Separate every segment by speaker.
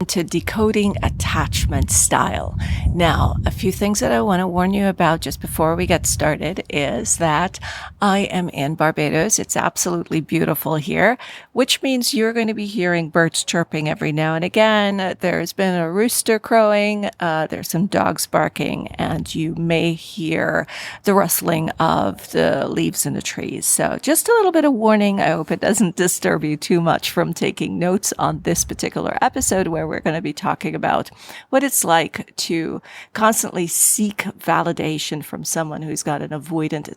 Speaker 1: to Decoding Attachment Style. Now, a few things that I want to warn you about just before we get started is that I am in Barbados. It's absolutely beautiful here, which means you're going to be hearing birds chirping every now and again. There's been a rooster crowing, there's some dogs barking, and you may hear the rustling of the leaves in the trees. So just a little bit of warning. I hope it doesn't disturb you too much from taking notes on this particular episode, where we're going to be talking about what it's like to constantly seek validation from someone who's got an avoidant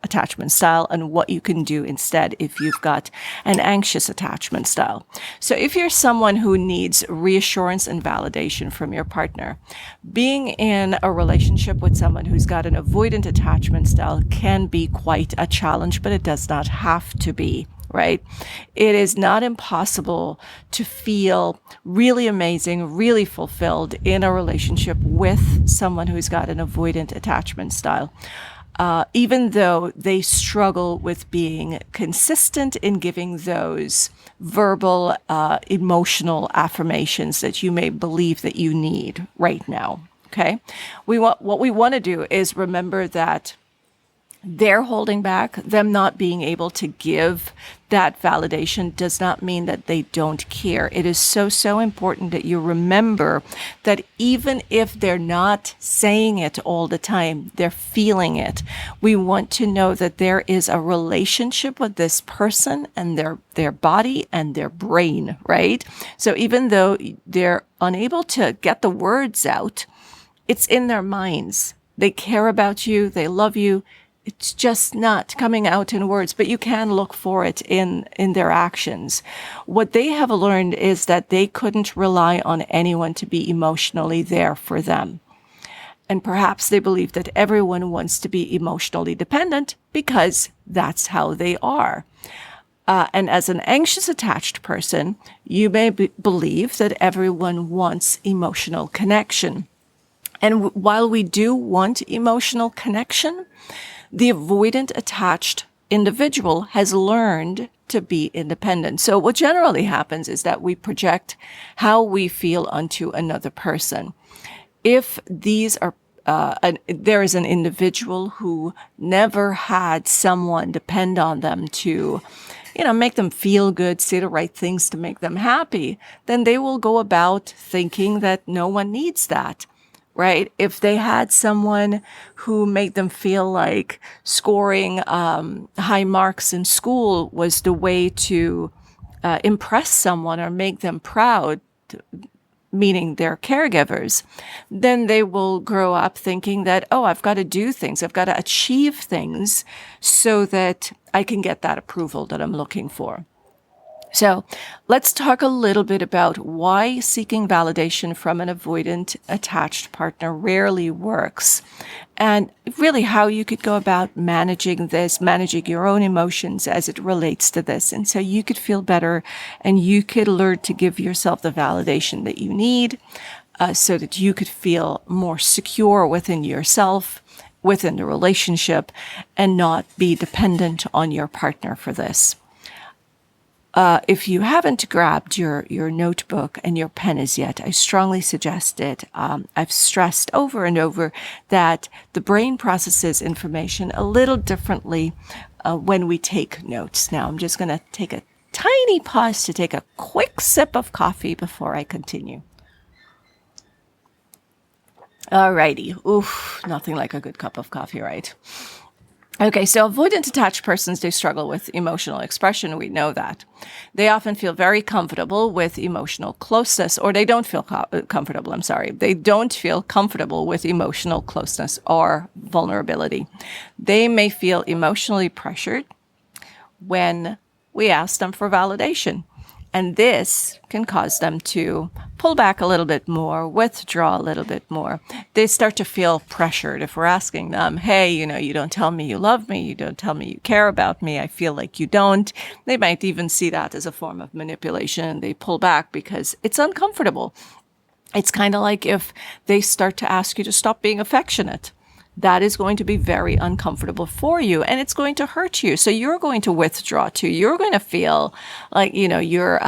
Speaker 1: attachment style, and what you can do instead if you've got an anxious attachment style. So if you're someone who needs reassurance and validation from your partner, being in a relationship with someone who's got an avoidant attachment style can be quite a challenge, but it does not have to be. Right? It is not impossible to feel really amazing, really fulfilled in a relationship with someone who's got an avoidant attachment style. Even though they struggle with being consistent in giving those verbal, emotional affirmations that you may believe that you need right now. Okay? What we want to do is remember that they're holding back. Them not being able to give that validation does not mean that they don't care. It is so important that you remember that even if they're not saying it all the time, they're feeling it. We want to know that there is a relationship with this person and their body and their brain, right? So even though they're unable to get the words out, it's in their minds. They care about you. They love you. It's just not coming out in words, but you can look for it in their actions. What they have learned is that they couldn't rely on anyone to be emotionally there for them. And perhaps they believe that everyone wants to be emotionally dependent because that's how they are. And as an anxious attached person, you may believe that everyone wants emotional connection. And while we do want emotional connection, the avoidant attached individual has learned to be independent. So what generally happens is that we project how we feel onto another person. If these are there is an individual who never had someone depend on them to, make them feel good, say the right things to make them happy, then they will go about thinking that no one needs that. Right? If they had someone who made them feel like scoring high marks in school was the way to impress someone or make them proud, meaning their caregivers, then they will grow up thinking that, I've got to do things, I've got to achieve things so that I can get that approval that I'm looking for. So let's talk a little bit about why seeking validation from an avoidant attached partner rarely works, and really how you could go about managing your own emotions as it relates to this. And so you could feel better and you could learn to give yourself the validation that you need so that you could feel more secure within yourself, within the relationship, and not be dependent on your partner for this. If you haven't grabbed your notebook and your pen as yet, I strongly suggest it. I've stressed over and over that the brain processes information a little differently when we take notes. Now, I'm just going to take a tiny pause to take a quick sip of coffee before I continue. Alrighty. Oof, nothing like a good cup of coffee, right? Okay, so avoidant attached persons do struggle with emotional expression. We know that. They often feel very comfortable with emotional closeness, or they don't feel comfortable. They don't feel comfortable with emotional closeness or vulnerability. They may feel emotionally pressured when we ask them for validation. And this can cause them to pull back a little bit more, withdraw a little bit more. They start to feel pressured if we're asking them, hey, you don't tell me you love me. You don't tell me you care about me. I feel like you don't. They might even see that as a form of manipulation. They pull back because it's uncomfortable. It's kind of like if they start to ask you to stop being affectionate. That is going to be very uncomfortable for you, and it's going to hurt you. So you're going to withdraw too. You're going to feel like, you're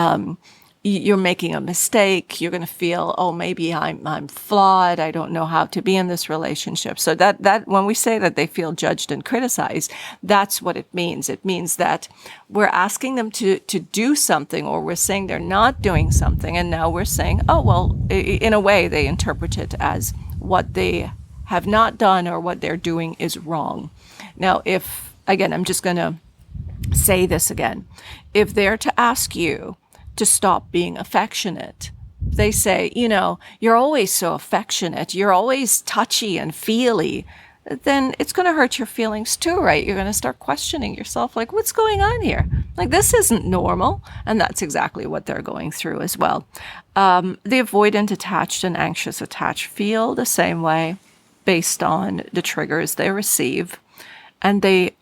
Speaker 1: you're making a mistake. You're going to feel, oh, maybe I'm flawed. I don't know how to be in this relationship. So that when we say that they feel judged and criticized, that's what it means. It means that we're asking them to do something, or we're saying they're not doing something. And now we're saying, oh, well, in a way, they interpret it as what they have not done or what they're doing is wrong. Now, again, I'm just going to say this again. If they're to ask you to stop being affectionate, they say, you're always so affectionate, you're always touchy and feely, then it's going to hurt your feelings too, right? You're going to start questioning yourself, like, what's going on here? Like, this isn't normal. And that's exactly what they're going through as well. The avoidant attached and anxious attached feel the same way based on the triggers they receive, and they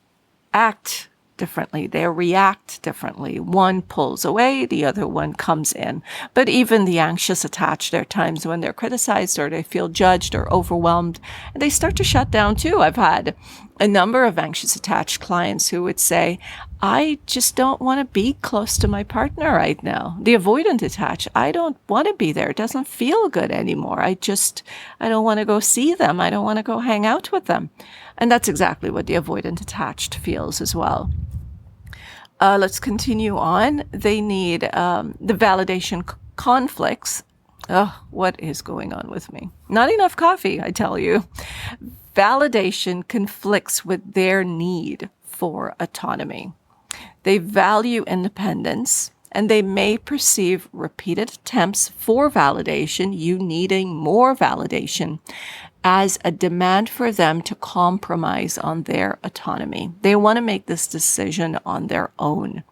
Speaker 1: act differently. They react differently. One pulls away, the other one comes in. But even the anxious attached, there are times when they're criticized or they feel judged or overwhelmed, and they start to shut down too. I've had a number of anxious attached clients who would say, I just don't want to be close to my partner right now. The avoidant attached, I don't want to be there. It doesn't feel good anymore. I don't want to go see them. I don't want to go hang out with them. And that's exactly what the avoidant attached feels as well. Let's continue on. They need the validation conflicts. Oh, what is going on with me? Not enough coffee, I tell you. Validation conflicts with their need for autonomy. They value independence, and they may perceive repeated attempts for validation, you needing more validation, as a demand for them to compromise on their autonomy. They want to make this decision on their own.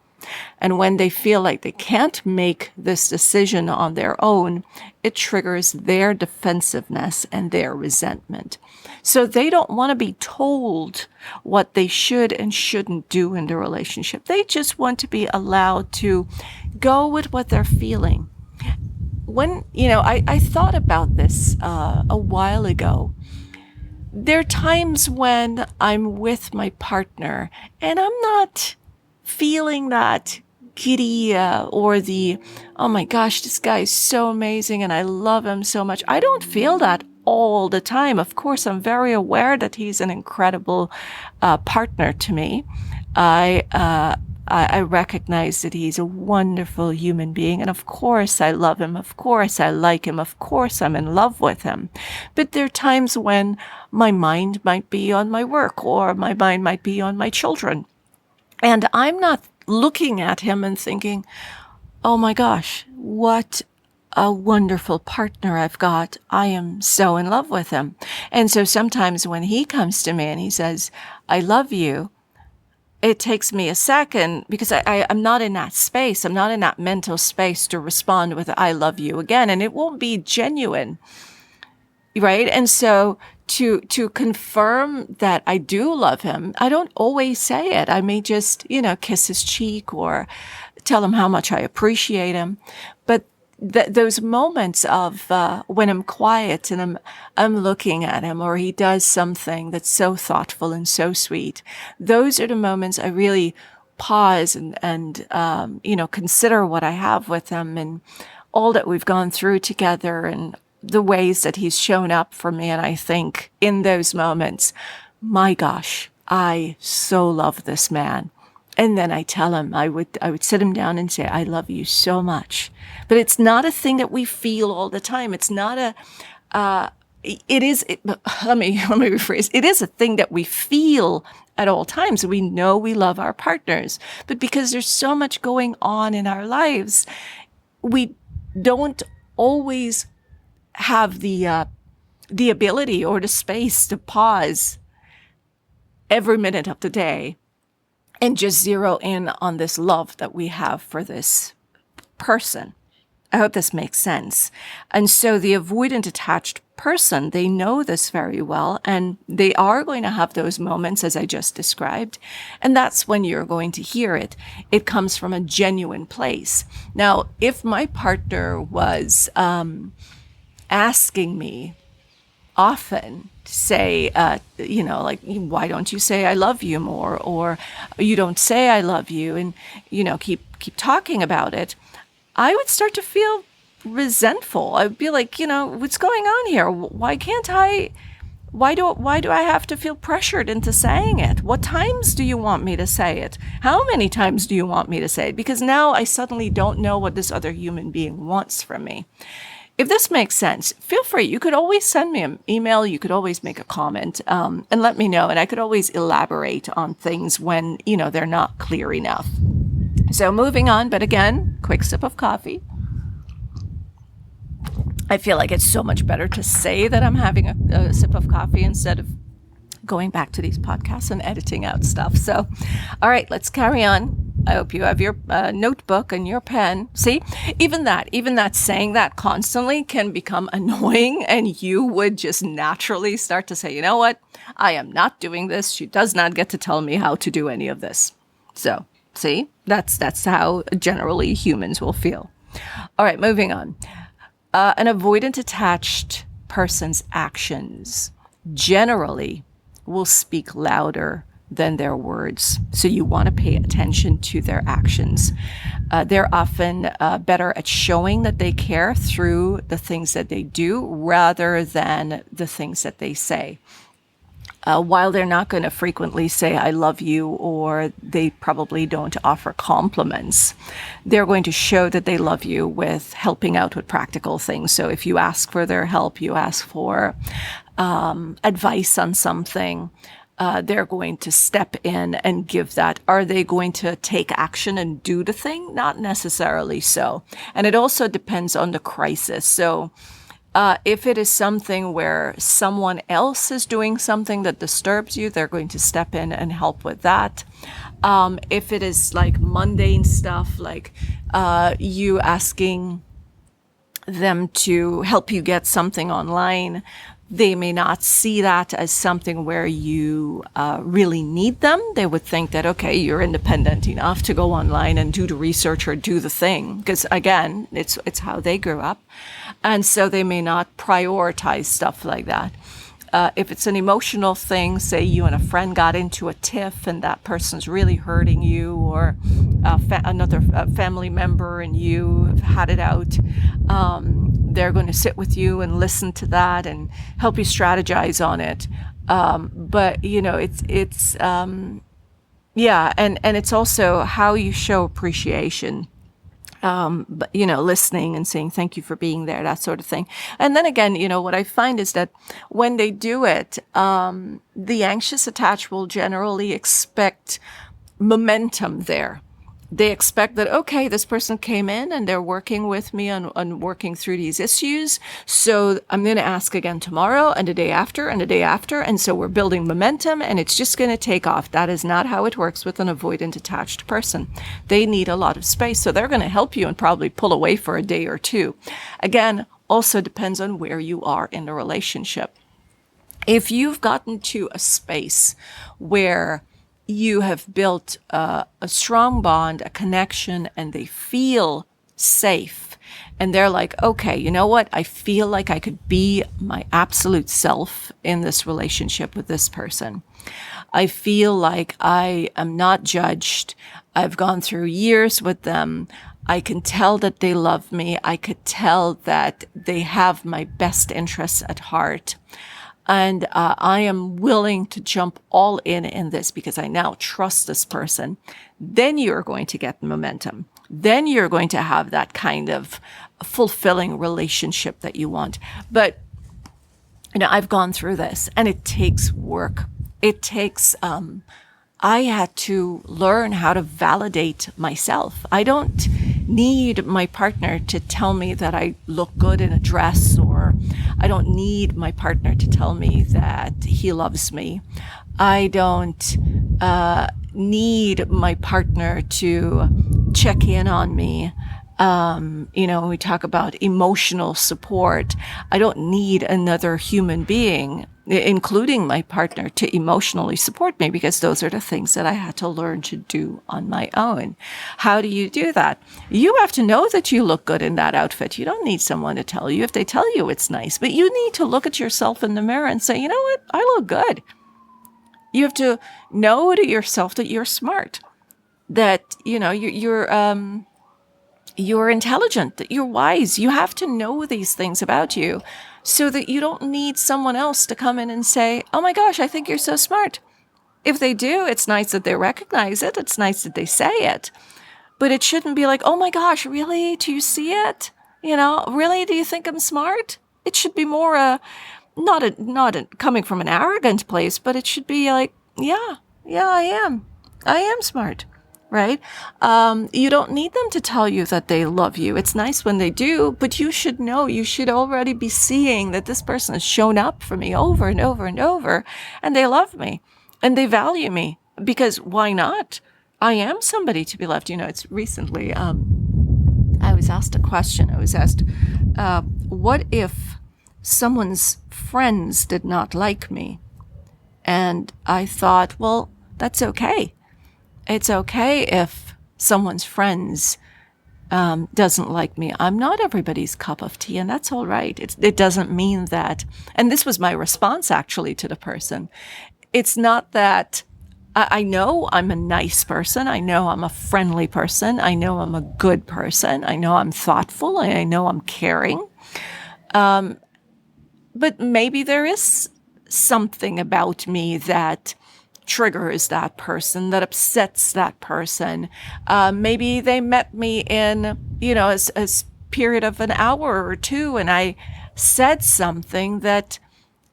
Speaker 1: And when they feel like they can't make this decision on their own, it triggers their defensiveness and their resentment. So they don't want to be told what they should and shouldn't do in the relationship. They just want to be allowed to go with what they're feeling. When, I thought about this a while ago. There are times when I'm with my partner and I'm not feeling that giddy or oh my gosh, this guy is so amazing and I love him so much. I don't feel that all the time. Of course, I'm very aware that he's an incredible partner to me. I recognize that he's a wonderful human being. And of course, I love him. Of course, I like him. Of course, I'm in love with him. But there are times when my mind might be on my work or my mind might be on my children. And I'm not looking at him and thinking, oh my gosh, what a wonderful partner I've got. I am so in love with him. And so sometimes when he comes to me and he says, I love you, it takes me a second because I'm not in that space. I'm not in that mental space to respond with, I love you again. And it won't be genuine, right? And so to confirm that I do love him, I don't always say it. I may just, kiss his cheek or tell him how much I appreciate him. But those moments of when I'm quiet and I'm looking at him, or he does something that's so thoughtful and so sweet, those are the moments I really pause and consider what I have with him and all that we've gone through together and the ways that he's shown up for me. And I think in those moments, my gosh, I so love this man. And then I tell him, I would sit him down and say, I love you so much. But it's not a thing that we feel all the time. It's not let me rephrase. It is a thing that we feel at all times. We know we love our partners, but because there's so much going on in our lives, we don't always have the ability or the space to pause every minute of the day and just zero in on this love that we have for this person. I hope this makes sense. And so the avoidant attached person, they know this very well, and they are going to have those moments as I just described. And that's when you're going to hear it. It comes from a genuine place. Now, if my partner was asking me often to say, like, why don't you say I love you more? Or you don't say I love you and, keep talking about it. I would start to feel resentful. I'd be like, what's going on here? Why can't I? Why do I have to feel pressured into saying it? What times do you want me to say it? How many times do you want me to say it? Because now I suddenly don't know what this other human being wants from me. If this makes sense, feel free. You could always send me an email. You could always make a comment and let me know. And I could always elaborate on things when, they're not clear enough. So moving on, but again, quick sip of coffee. I feel like it's so much better to say that I'm having a sip of coffee instead of going back to these podcasts and editing out stuff. So, all right, let's carry on. I hope you have your notebook and your pen. See, even that saying that constantly can become annoying, and you would just naturally start to say, you know what? I am not doing this. She does not get to tell me how to do any of this. So, see, that's how generally humans will feel. All right, moving on. An avoidant attached person's actions generally will speak louder than their words. So you want to pay attention to their actions. They're often better at showing that they care through the things that they do rather than the things that they say. While they're not going to frequently say, I love you, or they probably don't offer compliments, they're going to show that they love you with helping out with practical things. So if you ask for their help, you ask for advice on something, they're going to step in and give that. Are they going to take action and do the thing? Not necessarily so. And it also depends on the crisis. So if it is something where someone else is doing something that disturbs you, they're going to step in and help with that. If it is like mundane stuff, like you asking them to help you get something online, they may not see that as something where you really need them. They would think that, okay, you're independent enough to go online and do the research or do the thing. Because again, it's how they grew up. And so they may not prioritize stuff like that. If it's an emotional thing, say you and a friend got into a tiff and that person's really hurting you, or another family member and you have had it out, they're going to sit with you and listen to that and help you strategize on it. But it's and it's also how you show appreciation. But listening and saying thank you for being there, that sort of thing. And then again, what I find is that when they do it, the anxious attached will generally expect momentum there. They expect that, okay, this person came in and they're working with me on working through these issues. So I'm going to ask again tomorrow and the day after and the day after. And so we're building momentum and it's just going to take off. That is not how it works with an avoidant attached person. They need a lot of space. So they're going to help you and probably pull away for a day or two. Again, also depends on where you are in the relationship. If you've gotten to a space where you have built a strong bond, a connection, and they feel safe. And they're like, okay, you know what? I feel like I could be my absolute self in this relationship with this person. I feel like I am not judged. I've gone through years with them. I can tell that they love me. I could tell that they have my best interests at heart. And I am willing to jump all in this because I now trust this person. Then you're going to get momentum. Then you're going to have that kind of fulfilling relationship that you want. But, I've gone through this and it takes work. It takes, I had to learn how to validate myself. I don't need my partner to tell me that I look good in a dress, or I don't need my partner to tell me that he loves me. I don't need my partner to check in on me. When we talk about emotional support, I don't need another human being, including my partner, to emotionally support me, because those are the things that I had to learn to do on my own. How do you do that? You have to know that you look good in that outfit. You don't need someone to tell you. If they tell you it's nice, but you need to look at yourself in the mirror and say, you know what? I look good. You have to know to yourself that you're smart, that, you're you're intelligent, that you're wise. You have to know these things about you so that you don't need someone else to come in and say, oh my gosh, I think you're so smart. If they do, it's nice that they recognize it. It's nice that they say it. But it shouldn't be like, oh my gosh, really? Do you see it? Really? Do you think I'm smart? It should be more not coming from an arrogant place, but it should be like, yeah, I am. I am smart, right? You don't need them to tell you that they love you. It's nice when they do, but you should know, you should already be seeing that this person has shown up for me over and over and over, and they love me and they value me, because why not? I am somebody to be loved. It's recently, I was asked a question. I was asked, what if someone's friends did not like me? And I thought, well, that's okay. It's okay if someone's friends doesn't like me. I'm not everybody's cup of tea, and that's all right. It doesn't mean that. And this was my response, actually, to the person. It's not that I know I'm a nice person. I know I'm a friendly person. I know I'm a good person. I know I'm thoughtful. I know I'm caring. But maybe there is something about me that triggers that person, that upsets that person. Maybe they met me in, a period of an hour or two, and I said something that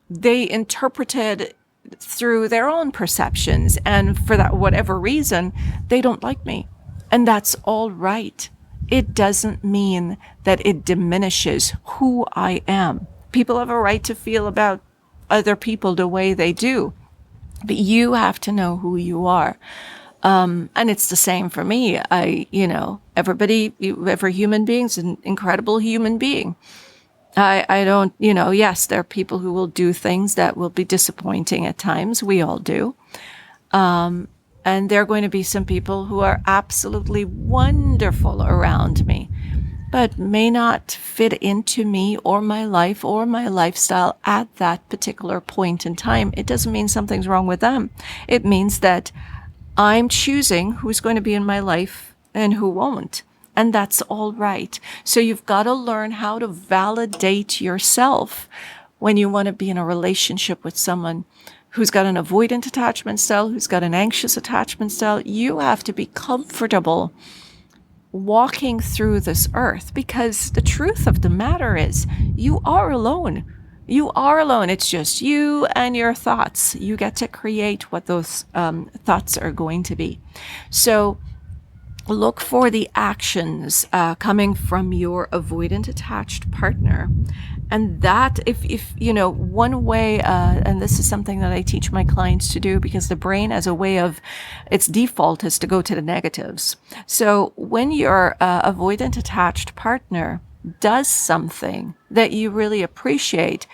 Speaker 1: they interpreted through their own perceptions. And for that, whatever reason, they don't like me. And that's all right. It doesn't mean that it diminishes who I am. People have a right to feel about other people the way they do, but you have to know who you are. And it's the same for me. Every human being's an incredible human being. I don't, yes, there are people who will do things that will be disappointing at times. We all do. And there are going to be some people who are absolutely wonderful around me, but may not fit into me or my life or my lifestyle at that particular point in time. It doesn't mean something's wrong with them. It means that I'm choosing who's going to be in my life and who won't. And that's all right. So you've got to learn how to validate yourself when you want to be in a relationship with someone who's got an avoidant attachment style, who's got an anxious attachment style. You have to be comfortable walking through this earth, because the truth of the matter is you are alone. You are alone. It's just you and your thoughts. You get to create what those thoughts are going to be. So look for the actions coming from your avoidant attached partner. And that, if one way, and this is something that I teach my clients to do, because the brain, as a way of its default, is to go to the negatives. So when your avoidant attached partner does something that you really appreciate,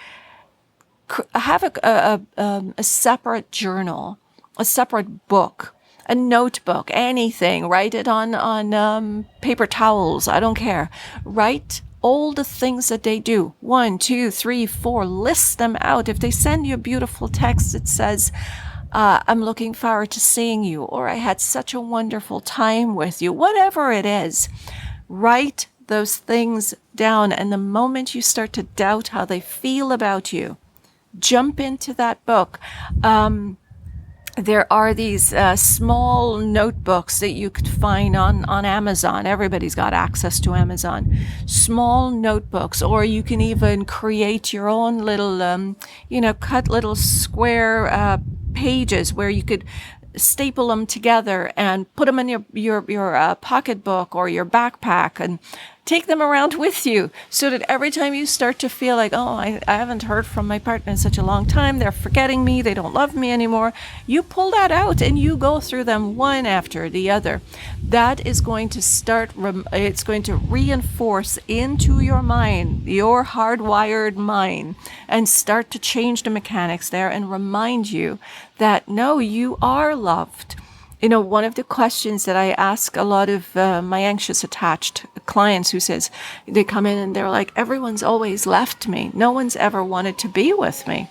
Speaker 1: have a separate journal, a separate book, a notebook, anything. Write it on paper towels. I don't care. Write all the things that they do. 1, 2, 3, 4. List them out. If they send you a beautiful text that says, I'm looking forward to seeing you, or I had such a wonderful time with you, whatever it is, write those things down. And the moment you start to doubt how they feel about you, jump into that book. There are these small notebooks that you could find on Amazon. Everybody's got access to Amazon. Small notebooks, or you can even create your own little, cut little square pages where you could staple them together and put them in your pocketbook or your backpack, and take them around with you, so that every time you start to feel like, oh, I haven't heard from my partner in such a long time, they're forgetting me, they don't love me anymore, you pull that out and you go through them one after the other. That is going to it's going to reinforce into your mind, your hardwired mind, and start to change the mechanics there and remind you that, no, you are loved. One of the questions that I ask a lot of my anxious attached clients, who says, they come in and they're like, everyone's always left me. No one's ever wanted to be with me.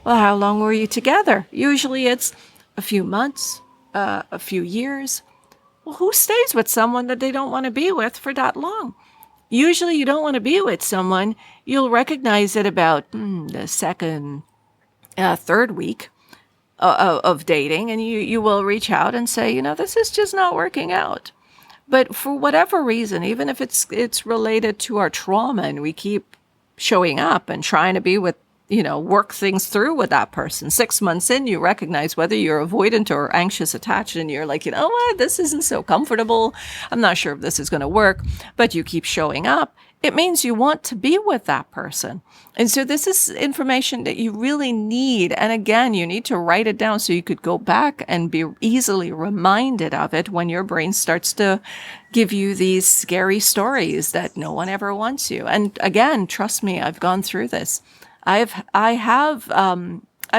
Speaker 1: Well, how long were you together? Usually it's a few months, a few years. Well, who stays with someone that they don't want to be with for that long? Usually you don't want to be with someone. You'll recognize it about the second, third week of dating, and you will reach out and say, this is just not working out. But for whatever reason, even if it's related to our trauma and we keep showing up and trying to be with, work things through with that person, 6 months in, you recognize whether you're avoidant or anxious attached, and you're like, what, this isn't so comfortable. I'm not sure if this is going to work, but you keep showing up. It means you want to be with that person. And so this is information that you really need. And again, you need to write it down so you could go back and be easily reminded of it when your brain starts to give you these scary stories that no one ever wants you. And again, trust me, I've gone through this. I've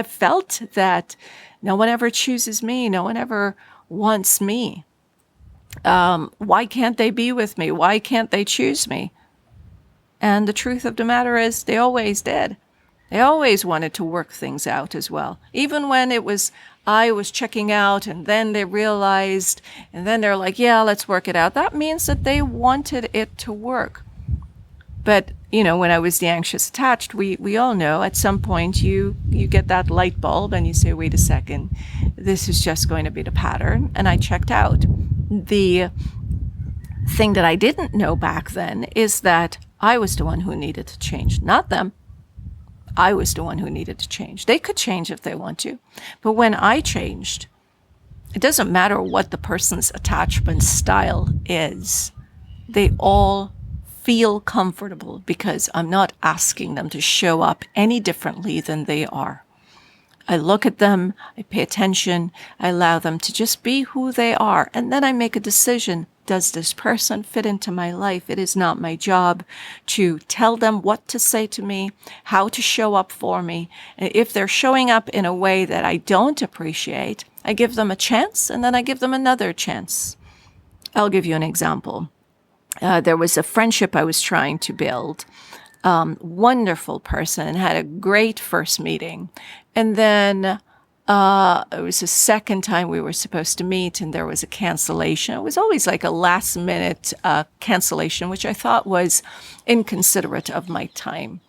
Speaker 1: felt that no one ever chooses me. No one ever wants me. Why can't they be with me? Why can't they choose me? And the truth of the matter is they always did. They always wanted to work things out as well. Even when I was checking out and then they realized, and then they're like, yeah, let's work it out. That means that they wanted it to work. But, when I was the anxious attached, we all know at some point you get that light bulb and you say, wait a second, this is just going to be the pattern. And I checked out. The thing that I didn't know back then is that I was the one who needed to change, not them. I was the one who needed to change. They could change if they want to. But when I changed, it doesn't matter what the person's attachment style is. They all feel comfortable because I'm not asking them to show up any differently than they are. I look at them, I pay attention, I allow them to just be who they are, and then I make a decision. Does this person fit into my life? It is not my job to tell them what to say to me, how to show up for me. And if they're showing up in a way that I don't appreciate, I give them a chance, and then I give them another chance. I'll give you an example. There was a friendship I was trying to build. Wonderful person, had a great first meeting. And then it was the second time we were supposed to meet and there was a cancellation. It was always like a last minute cancellation, which I thought was inconsiderate of my time.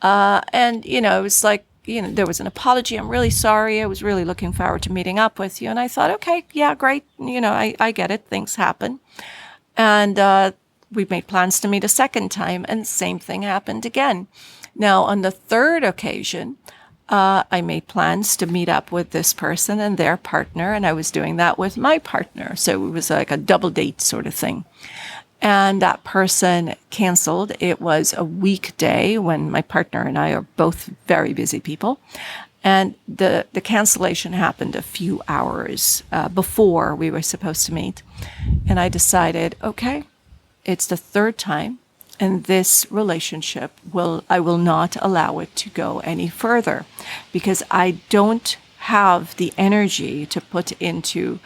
Speaker 1: And it was like, there was an apology. I'm really sorry. I was really looking forward to meeting up with you. And I thought, okay, yeah, great. I get it. Things happen. And we made plans to meet a second time, and same thing happened again. Now, on the third occasion, I made plans to meet up with this person and their partner, and I was doing that with my partner. So it was like a double date sort of thing. And that person canceled. It was a weekday when my partner and I are both very busy people. And the cancellation happened a few hours before we were supposed to meet. And I decided, okay, it's the third time, and this relationship I will not allow it to go any further because I don't have the energy to put into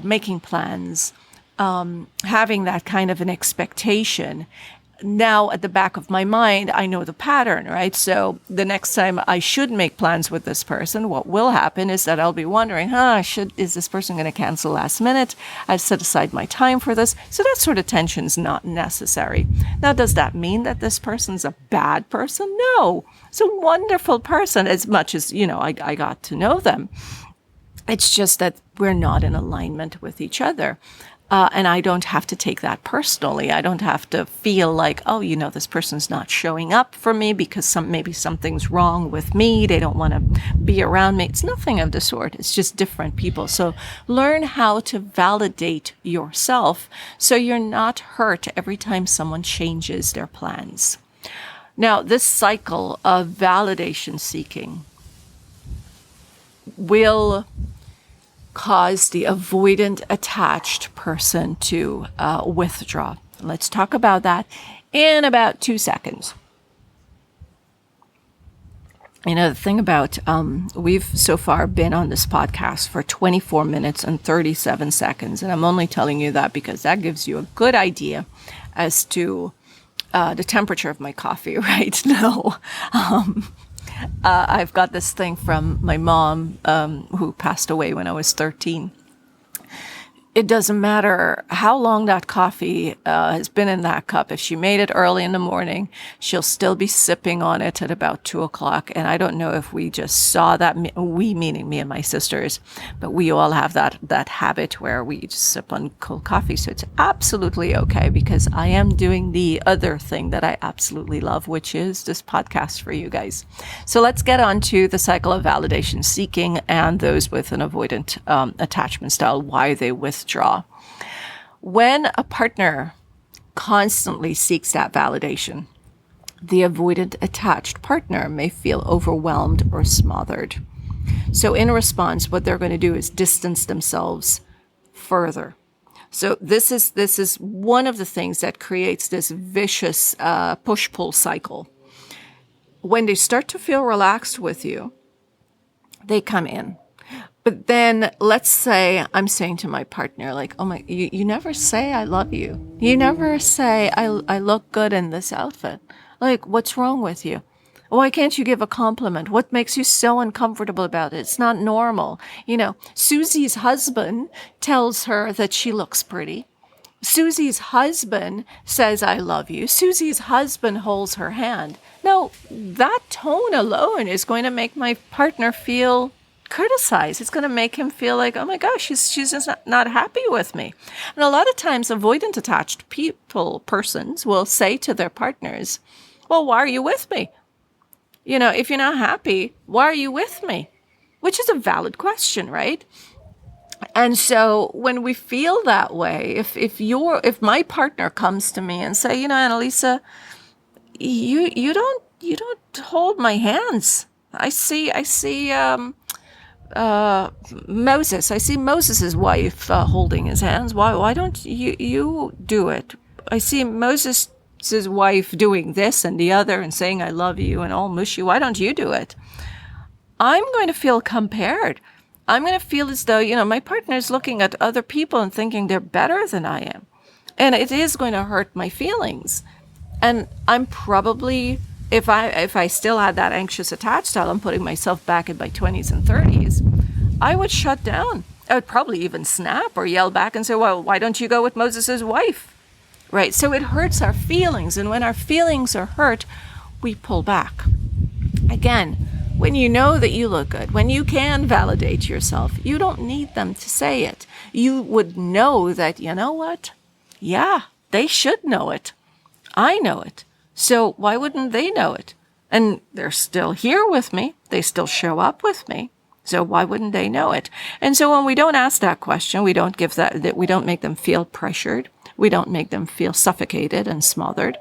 Speaker 1: making plans, having that kind of an expectation. Now, at the back of my mind, I know the pattern, right? So the next time I should make plans with this person, what will happen is that I'll be wondering, is this person going to cancel last minute? I've set aside my time for this. So that sort of tension's not necessary. Now, does that mean that this person's a bad person? No. It's a wonderful person as much as, I got to know them. It's just that we're not in alignment with each other. And I don't have to take that personally. I don't have to feel like, this person's not showing up for me because maybe something's wrong with me. They don't want to be around me. It's nothing of the sort. It's just different people. So learn how to validate yourself so you're not hurt every time someone changes their plans. Now, this cycle of validation seeking will cause the avoidant attached person to withdraw. Let's talk about that in about 2 seconds. The thing about, we've so far been on this podcast for 24 minutes and 37 seconds, and I'm only telling you that because that gives you a good idea as to the temperature of my coffee right now. I've got this thing from my mom, who passed away when I was 13. It doesn't matter how long that coffee has been in that cup. If she made it early in the morning, she'll still be sipping on it at about 2 o'clock. And I don't know if we just saw that, we meaning me and my sisters, but we all have that habit where we just sip on cold coffee. So it's absolutely okay, because I am doing the other thing that I absolutely love, which is this podcast for you guys. So let's get on to the cycle of validation seeking and those with an avoidant attachment style, why they withdraw. When a partner constantly seeks that validation, the avoidant attached partner may feel overwhelmed or smothered. So in response, what they're going to do is distance themselves further. So this is one of the things that creates this vicious push-pull cycle. When they start to feel relaxed with you, they come in. But then let's say I'm saying to my partner, like, oh my, you never say I love you. You never say I look good in this outfit. Like, what's wrong with you? Why can't you give a compliment? What makes you so uncomfortable about it? It's not normal. Susie's husband tells her that she looks pretty. Susie's husband says, I love you. Susie's husband holds her hand. Now, that tone alone is going to make my partner feel criticized. It's going to make him feel like, oh my gosh, she's just not happy with me. And a lot of times avoidant attached persons will say to their partners, well, why are you with me? If you're not happy, why are you with me? Which is a valid question, right? And so when we feel that way, if my partner comes to me and say, Annalisa, you don't hold my hands. I see Moses. I see Moses' wife holding his hands. Why don't you do it? I see Moses' wife doing this and the other and saying I love you and all mushy. Why don't you do it? I'm going to feel compared. I'm going to feel as though, my partner is looking at other people and thinking they're better than I am. And it is going to hurt my feelings. And I'm probably, if I still had that anxious attached style, I'm putting myself back in my 20s and 30s, I would shut down. I would probably even snap or yell back and say, well, why don't you go with Moses' wife? Right? So it hurts our feelings. And when our feelings are hurt, we pull back. Again, when you know that you look good, when you can validate yourself, you don't need them to say it. You would know that, you know what? Yeah, they should know it. I know it. So why wouldn't they know it? And they're still here with me. They still show up with me. So why wouldn't they know it? And so when we don't ask that question, we don't make them feel pressured. We don't make them feel suffocated and smothered.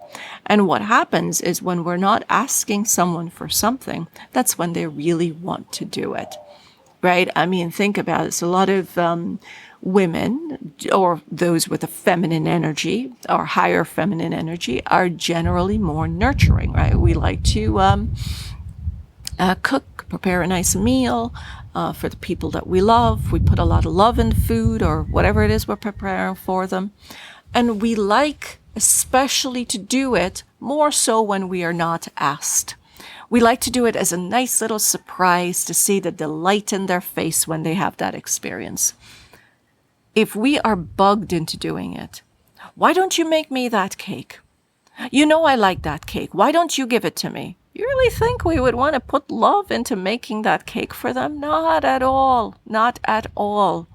Speaker 1: And what happens is when we're not asking someone for something, that's when they really want to do it, right? I mean, think about it. It's a lot of women or those with a feminine energy or higher feminine energy are generally more nurturing, right? We like to cook, prepare a nice meal for the people that we love. We put a lot of love in food or whatever it is we're preparing for them. And we like especially to do it more so when we are not asked. We like to do it as a nice little surprise to see the delight in their face when they have that experience. If we are bugged into doing it, why don't you make me that cake? You know I like that cake. Why don't you give it to me? You really think we would want to put love into making that cake for them? Not at all. Not at all.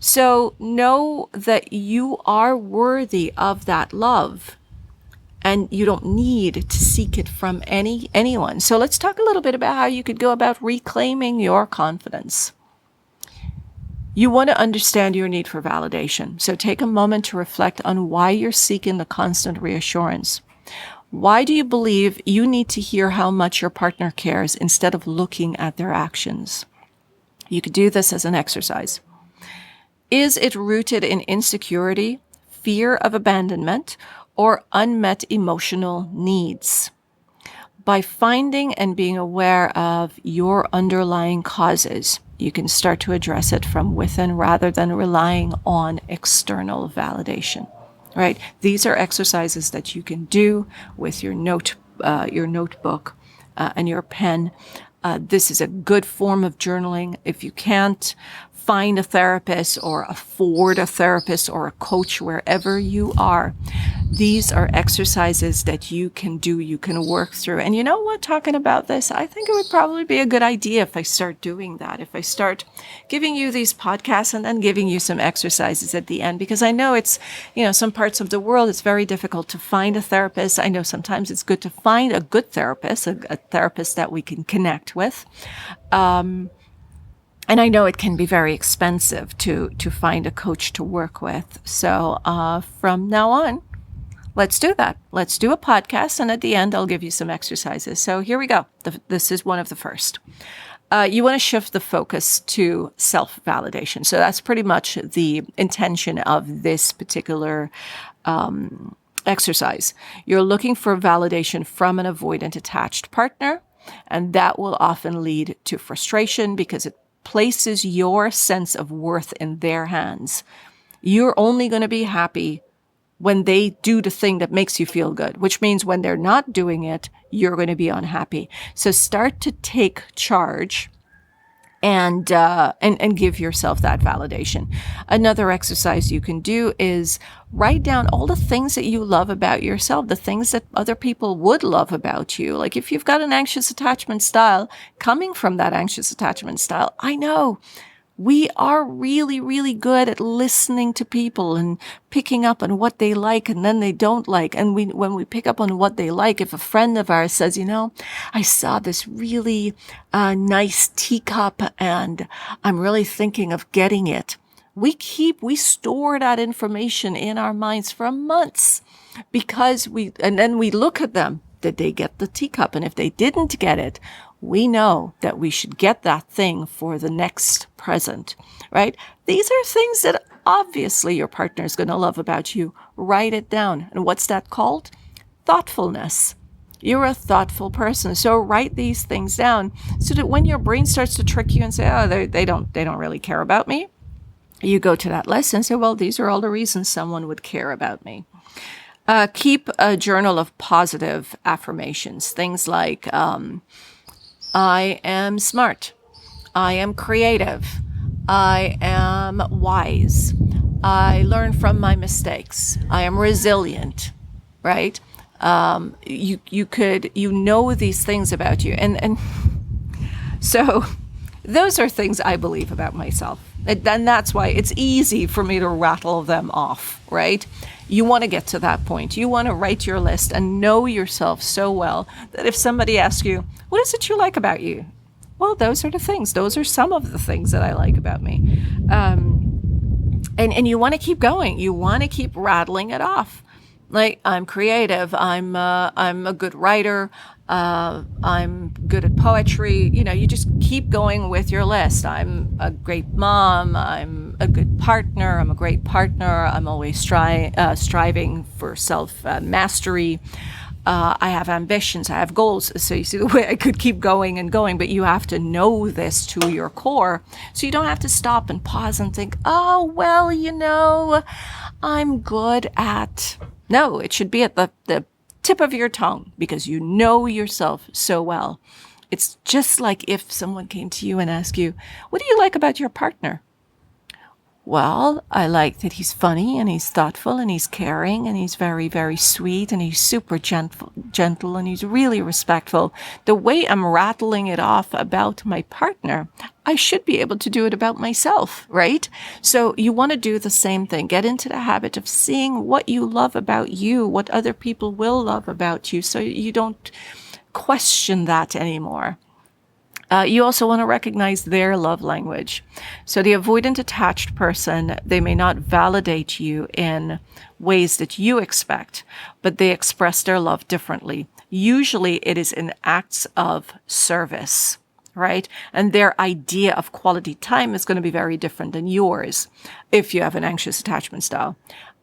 Speaker 1: So know that you are worthy of that love and you don't need to seek it from anyone. So let's talk a little bit about how you could go about reclaiming your confidence. You want to understand your need for validation. So take a moment to reflect on why you're seeking the constant reassurance. Why do you believe you need to hear how much your partner cares instead of looking at their actions? You could do this as an exercise. Is it rooted in insecurity, fear of abandonment, or unmet emotional needs? By finding and being aware of your underlying causes, you can start to address it from within rather than relying on external validation. Right? These are exercises that you can do with your notebook and your pen. This is a good form of journaling. If you can't find a therapist or afford a therapist or a coach wherever you are. These are exercises that you can do, you can work through. And you know what, talking about this, I think it would probably be a good idea if I start doing that, if I start giving you these podcasts and then giving you some exercises at the end, because I know it's, some parts of the world, it's very difficult to find a therapist. I know sometimes it's good to find a good therapist, a therapist that we can connect with. And I know it can be very expensive to find a coach to work with. So from now on, let's do that. Let's do a podcast. And at the end, I'll give you some exercises. So here we go. This is one of the first. You want to shift the focus to self-validation. So that's pretty much the intention of this particular exercise. You're looking for validation from an avoidant attached partner, and that will often lead to frustration because it places your sense of worth in their hands. You're only going to be happy when they do the thing that makes you feel good, which means when they're not doing it, you're going to be unhappy. So start to take charge and give yourself that validation. Another exercise you can do is write down all the things that you love about yourself, the things that other people would love about you. Like if you've got an anxious attachment style, coming from that anxious attachment style, I know we are really, really good at listening to people and picking up on what they like and then they don't like. And when we pick up on what they like, if a friend of ours says, I saw this really nice teacup and I'm really thinking of getting it. We store that information in our minds for months and then we look at them. Did they get the teacup? And if they didn't get it, we know that we should get that thing for the next present, right? These are things that obviously your partner is going to love about you. Write it down. And what's that called? Thoughtfulness. You're a thoughtful person. So write these things down so that when your brain starts to trick you and say, oh, they don't really care about me, you go to that list and say, well, these are all the reasons someone would care about me. Keep a journal of positive affirmations. Things like, I am smart. I am creative. I am wise. I learn from my mistakes. I am resilient, right? You know these things about you. And so those are things I believe about myself. And that's why it's easy for me to rattle them off, right? You want to get to that point. You want to write your list and know yourself so well that if somebody asks you, what is it you like about you? Well, those are the things. Those are some of the things that I like about me. And you want to keep going. You want to keep rattling it off. Like, I'm creative. I'm a good writer. I'm good at poetry. You just keep going with your list. I'm a great mom. I'm a good partner. I'm a great partner. I'm always striving for self-mastery. I have ambitions. I have goals. So you see the way I could keep going and going, but you have to know this to your core. So you don't have to stop and pause and think, oh, well, I'm good at... No, it should be at the tip of your tongue because you know yourself so well. It's just like if someone came to you and asked you, what do you like about your partner? Well, I like that he's funny and he's thoughtful and he's caring and he's very, very sweet and he's super gentle and he's really respectful. The way I'm rattling it off about my partner, I should be able to do it about myself, right? So you want to do the same thing. Get into the habit of seeing what you love about you, what other people will love about you, so you don't question that anymore. You also want to recognize their love language. So the avoidant attached person, they may not validate you in ways that you expect, but they express their love differently. Usually it is in acts of service, right? And their idea of quality time is going to be very different than yours if you have an anxious attachment style.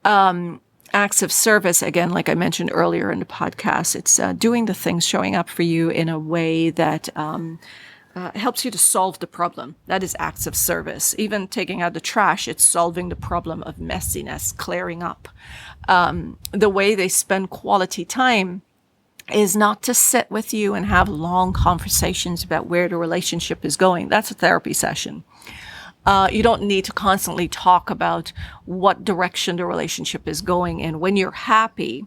Speaker 1: Acts of service, again, like I mentioned earlier in the podcast, it's doing the things, showing up for you in a way that helps you to solve the problem. That is acts of service. Even taking out the trash, it's solving the problem of messiness, clearing up. The way they spend quality time is not to sit with you and have long conversations about where the relationship is going. That's a therapy session. You don't need to constantly talk about what direction the relationship is going in. When you're happy,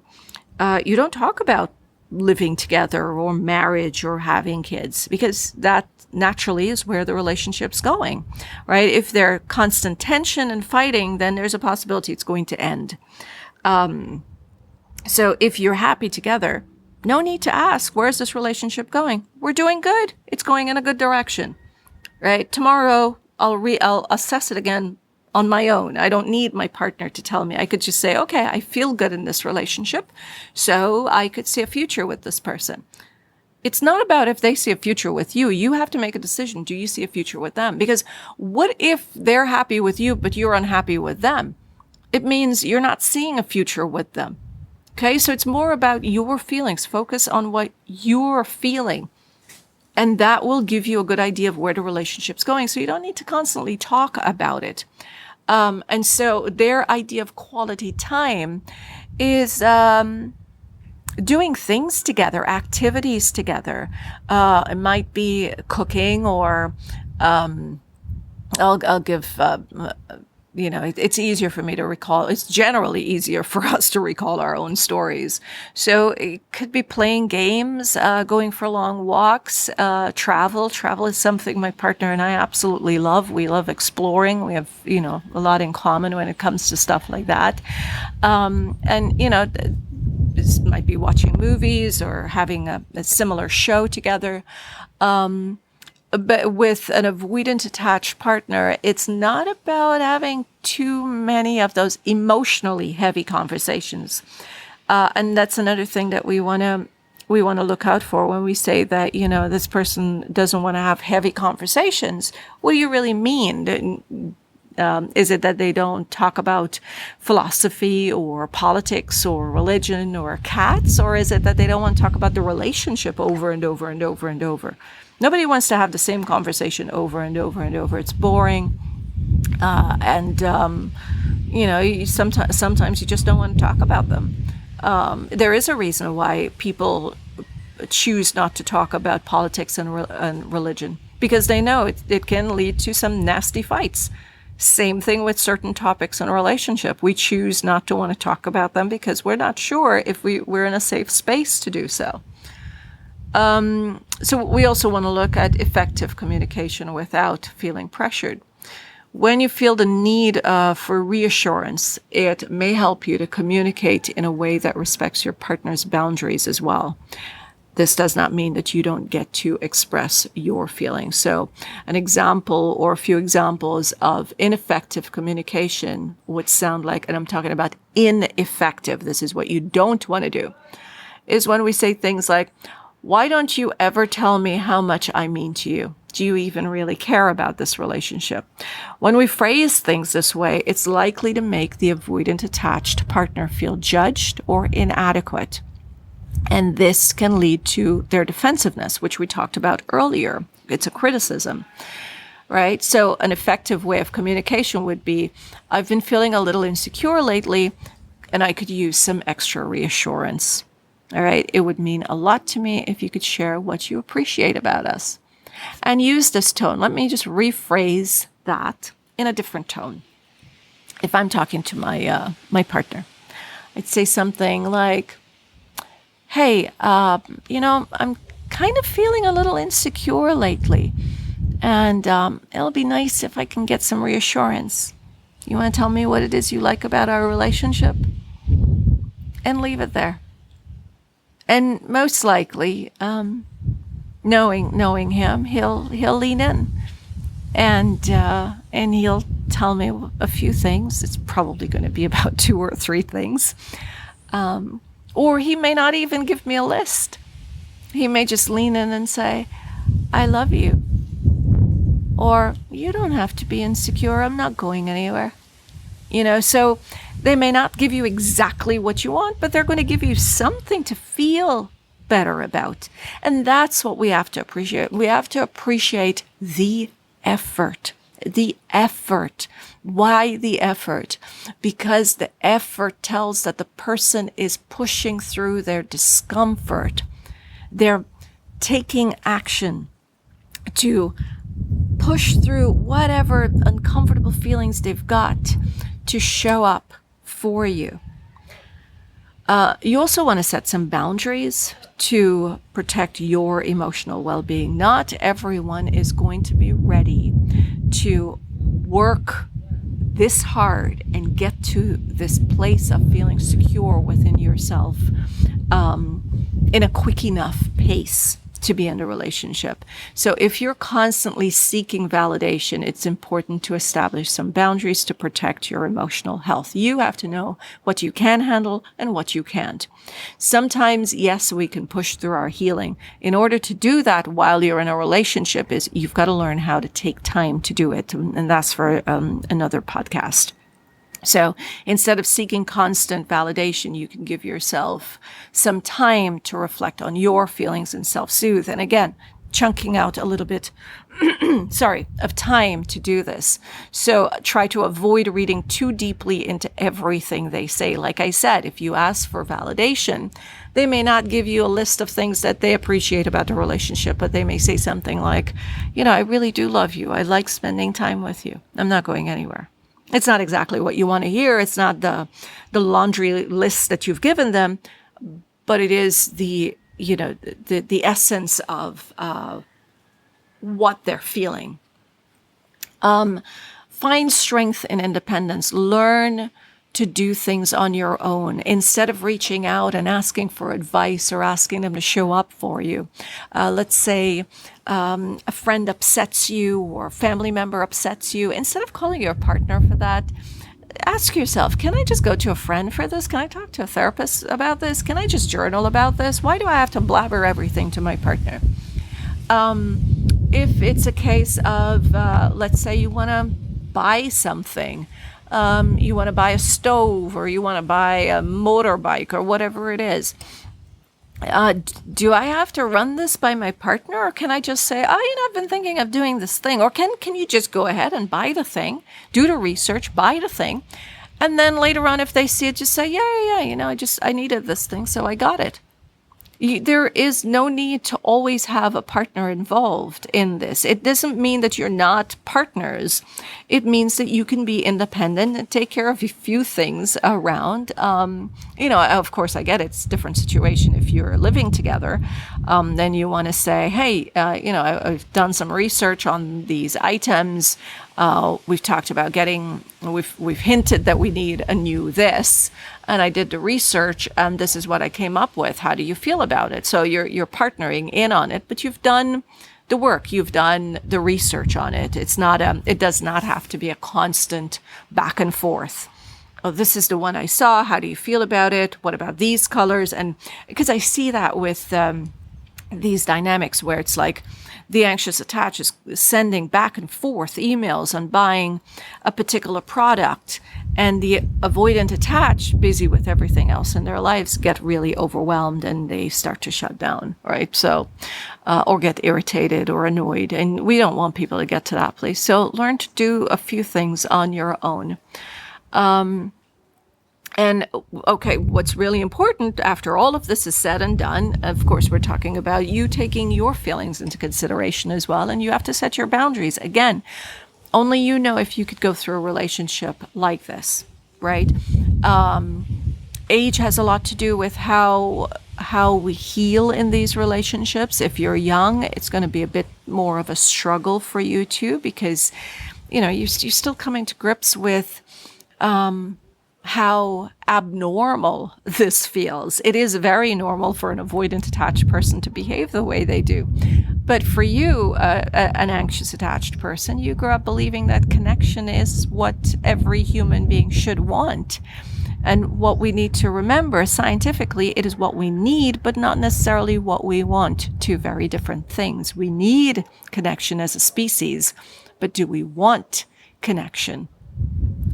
Speaker 1: you don't talk about living together or marriage or having kids, because that naturally is where the relationship's going, right? If there's constant tension and fighting, then there's a possibility it's going to end. So if you're happy together, no need to ask, where's this relationship going? We're doing good. It's going in a good direction, right? Tomorrow I'll assess it again on my own. I don't need my partner to tell me. I could just say, okay, I feel good in this relationship, so I could see a future with this person. It's not about if they see a future with you. You have to make a decision. Do you see a future with them? Because what if they're happy with you, but you're unhappy with them? It means you're not seeing a future with them. Okay, so it's more about your feelings. Focus on what you're feeling. And that will give you a good idea of where the relationship's going. So you don't need to constantly talk about it. And so their idea of quality time is doing things together, activities together. It might be cooking, or I'll give it's easier for me to recall. It's generally easier for us to recall our own stories. So it could be playing games, going for long walks, travel. Travel is something my partner and I absolutely love. We love exploring. We have, a lot in common when it comes to stuff like that. This might be watching movies or having a similar show together. But with an avoidant attached partner, it's not about having too many of those emotionally heavy conversations. And that's another thing that we want to look out for when we say that, this person doesn't want to have heavy conversations. What do you really mean? Is it that they don't talk about philosophy or politics or religion or cats? Or is it that they don't want to talk about the relationship over and over and over and over? Nobody wants to have the same conversation over and over and over. It's boring. Sometimes you just don't want to talk about them. There is a reason why people choose not to talk about politics and religion, because they know it can lead to some nasty fights. Same thing with certain topics in a relationship. We choose not to want to talk about them because we're not sure if we're in a safe space to do so. So we also want to look at effective communication without feeling pressured. When you feel the need for reassurance, it may help you to communicate in a way that respects your partner's boundaries as well. This does not mean that you don't get to express your feelings. So an example or a few examples of ineffective communication would sound like, and I'm talking about ineffective, this is what you don't want to do, is when we say things like, why don't you ever tell me how much I mean to you? Do you even really care about this relationship? When we phrase things this way, it's likely to make the avoidant attached partner feel judged or inadequate. And this can lead to their defensiveness, which we talked about earlier. It's a criticism, right? So an effective way of communication would be, I've been feeling a little insecure lately, and I could use some extra reassurance. All right. It would mean a lot to me if you could share what you appreciate about us. And use this tone. Let me just rephrase that in a different tone. If I'm talking to my partner, I'd say something like, hey, I'm kind of feeling a little insecure lately. And it'll be nice if I can get some reassurance. You want to tell me what it is you like about our relationship? And leave it there. And most likely, knowing him, he'll lean in, and he'll tell me a few things. It's probably going to be about 2 or 3 things, or he may not even give me a list. He may just lean in and say, "I love you," or "You don't have to be insecure. I'm not going anywhere." So they may not give you exactly what you want, but they're going to give you something to feel better about. And that's what we have to appreciate. We have to appreciate the effort. The effort. Why the effort? Because the effort tells that the person is pushing through their discomfort. They're taking action to push through whatever uncomfortable feelings they've got to show up for you. You also want to set some boundaries to protect your emotional well-being. Not everyone is going to be ready to work this hard and get to this place of feeling secure within yourself in a quick enough pace to be in a relationship. So if you're constantly seeking validation, it's important to establish some boundaries to protect your emotional health. You have to know what you can handle and what you can't. Sometimes, yes, we can push through our healing. In order to do that while you're in a relationship, you've got to learn how to take time to do it. And that's for another podcast. So instead of seeking constant validation, you can give yourself some time to reflect on your feelings and self-soothe. And again, chunking out a little bit, of time to do this. So try to avoid reading too deeply into everything they say. Like I said, if you ask for validation, they may not give you a list of things that they appreciate about the relationship, but they may say something like, I really do love you. I like spending time with you. I'm not going anywhere. It's not exactly what you want to hear. It's not the laundry list that you've given them, but it is the essence of what they're feeling. Find strength in independence. Learn to do things on your own instead of reaching out and asking for advice or asking them to show up for you. Let's say a friend upsets you or a family member upsets you. Instead of calling your partner for that, ask yourself, can I just go to a friend for this? Can I talk to a therapist about this? Can I just journal about this? Why do I have to blabber everything to my partner? If it's a case of, let's say you want to buy something, you want to buy a stove or you want to buy a motorbike or whatever it is. Do I have to run this by my partner, or can I just say, I've been thinking of doing this thing? Or can you just go ahead and buy the thing, do the research, buy the thing, and then later on, if they see it, just say, I needed this thing, so I got it. There is no need to always have a partner involved in this. It doesn't mean that you're not partners. It means that you can be independent and take care of a few things around. Of course, I get it's a different situation. If you're living together, then you want to say, hey, I've done some research on these items. We've talked about we've hinted that we need a new this. And I did the research, and this is what I came up with. How do you feel about it? So you're partnering in on it, but you've done the work. You've done the research on it. It does not have to be a constant back and forth. Oh, this is the one I saw. How do you feel about it? What about these colors? And because I see that with these dynamics where it's like the anxious attached is sending back and forth emails on buying a particular product, and the avoidant attached, busy with everything else in their lives, get really overwhelmed and they start to shut down, right? So, or get irritated or annoyed. And we don't want people to get to that place. So learn to do a few things on your own. And okay, what's really important after all of this is said and done, of course, we're talking about you taking your feelings into consideration as well. And you have to set your boundaries. Again, only you know if you could go through a relationship like this, right? Age has a lot to do with how we heal in these relationships. If you're young, it's going to be a bit more of a struggle for you too, because, you're still coming to grips with how abnormal this feels. It is very normal for an avoidant attached person to behave the way they do. But for you, an anxious attached person, you grew up believing that connection is what every human being should want. And what we need to remember scientifically, it is what we need, but not necessarily what we want. Two very different things. We need connection as a species, but do we want connection?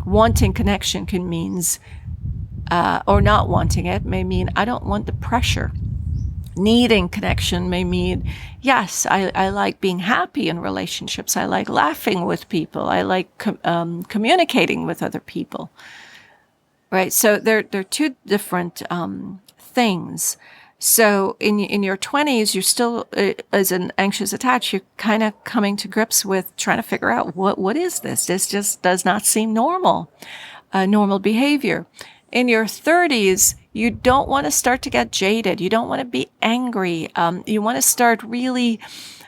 Speaker 1: Wanting connection can means, or not wanting it may mean, I don't want the pressure. Needing connection may mean, yes, I like being happy in relationships. I like laughing with people. I like communicating with other people. Right? So they're two different things. So in your 20s, you're still, as an anxious attached, you're kind of coming to grips with trying to figure out what is this? This just does not seem normal, normal behavior. In your 30s, you don't want to start to get jaded. You don't want to be angry. You want to start really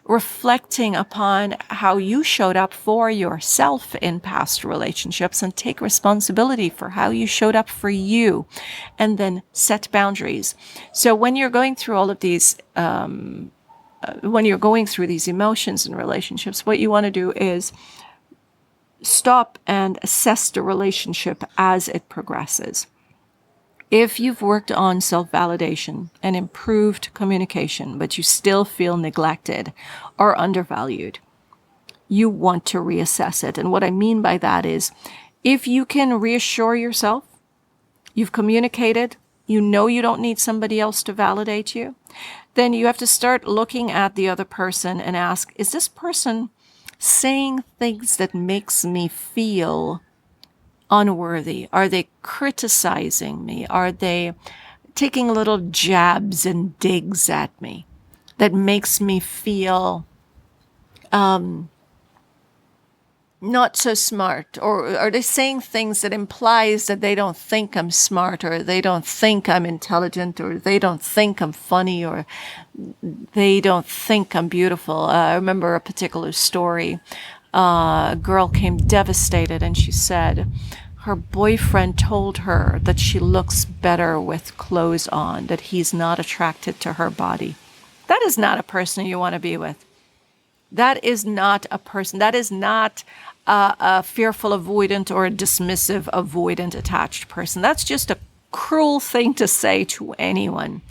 Speaker 1: reflecting upon how you showed up for yourself in past relationships and take responsibility for how you showed up for you, and then set boundaries. So when you're going through all of these, when you're going through these emotions in relationships, what you want to do is stop and assess the relationship as it progresses. If you've worked on self-validation and improved communication, but you still feel neglected or undervalued, you want to reassess it. And what I mean by that is, if you can reassure yourself, you've communicated, you know you don't need somebody else to validate you, then you have to start looking at the other person and ask, is this person saying things that makes me feel unworthy? Are they criticizing me? Are they taking little jabs and digs at me that makes me feel not so smart? Or are they saying things that implies that they don't think I'm smart, or they don't think I'm intelligent, or they don't think I'm funny, or they don't think I'm beautiful? I remember a particular story. A girl came devastated, and she said her boyfriend told her that she looks better with clothes on, that he's not attracted to her body. That is not a person you want to be with. That is not a person. That is not a fearful avoidant or a dismissive avoidant attached person. That's just a cruel thing to say to anyone.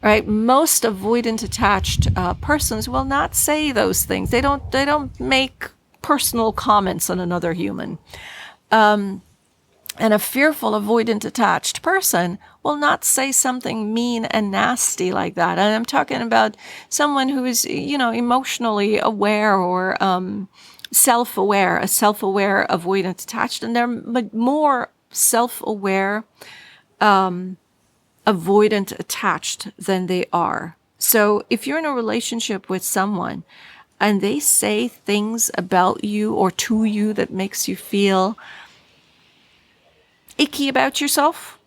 Speaker 1: Right? Most avoidant attached persons will not say those things. They don't make personal comments on another human. And a fearful avoidant attached person will not say something mean and nasty like that. And I'm talking about someone who is, emotionally aware or self-aware, a self-aware avoidant attached, and they're more self-aware avoidant attached than they are. So if you're in a relationship with someone and they say things about you or to you that makes you feel icky about yourself,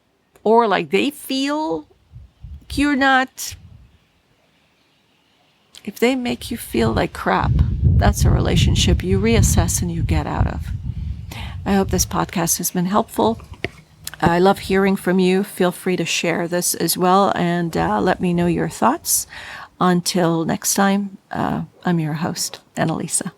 Speaker 1: or like they feel you're not, if they make you feel like crap, that's a relationship you reassess and you get out of. I hope this podcast has been helpful. I love hearing from you. Feel free to share this as well, and let me know your thoughts. Until next time, I'm your host, Annalisa.